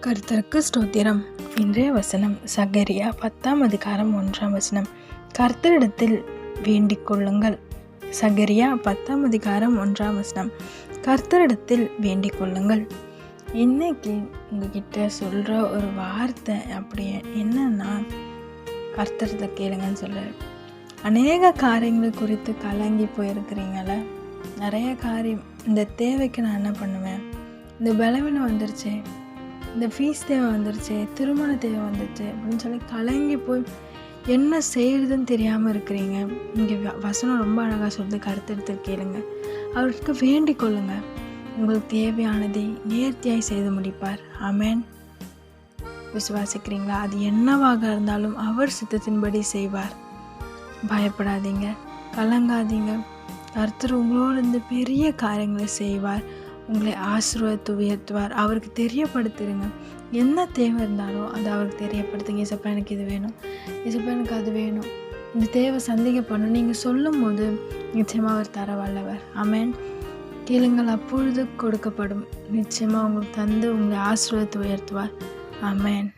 கர்த்தருக்கு ஸ்தோத்திரம். இன்றைய வசனம் சகரியா 10:1. கர்த்தரிடத்தில் வேண்டிக் கொள்ளுங்கள். சகரியா 10:1. கர்த்தரிடத்தில் வேண்டிக் கொள்ளுங்கள். இன்னைக்கு உங்ககிட்ட சொல்கிற ஒரு வார்த்தை அப்படி என்னன்னா, கர்த்தரத்தை கேளுங்கன்னு சொல்கிறார். அநேக காரியங்கள் குறித்து கலங்கி போயிருக்கிறீங்கள. நிறைய காரியம், இந்த தேவைக்கு நான் என்ன பண்ணுவேன், இந்த பலவீனம் வந்துருச்சு, இந்த ஃபீஸ் தேவை வந்துருச்சு, திருமண தேவை வந்துருச்சு அப்படின்னு சொல்லி கலங்கி போய் என்ன செய்யறதுன்னு தெரியாமல் இருக்கிறீங்க. இங்கே வசனம் ரொம்ப அழகாக சொல்லுது, கருத்தெடுத்து கேளுங்க, அவருக்கு வேண்டிக் கொள்ளுங்க, உங்களுக்கு தேவையானதை நேர்த்தியாய் செய்து முடிப்பார். ஆமென். விசுவாசிக்கிறீங்களா? அது என்னவாக இருந்தாலும் அவர் சித்தத்தின்படி செய்வார். பயப்படாதீங்க, கலங்காதீங்க. கர்த்தர் உங்களோட இந்த பெரிய காரியங்களை செய்வார். உங்களை ஆசீர்வாதத்தை உயர்த்துவார். அவருக்கு தெரியப்படுத்துருங்க. என்ன தேவை இருந்தாலும் அதை அவருக்கு தெரியப்படுத்துங்க. இசப்பா எனக்கு இது வேணும், இசப்பா எனக்கு அது வேணும், இந்த தேவை சந்திக்கப்படணும் நீங்கள் சொல்லும் போது நிச்சயமாக அவர் தர வல்லவர். ஆமென். கேளுங்கள், அப்பொழுது கொடுக்கப்படும். நிச்சயமாக உங்களுக்கு தந்து உங்களை ஆசீர்வாதத்தை உயர்த்துவார். ஆமென்.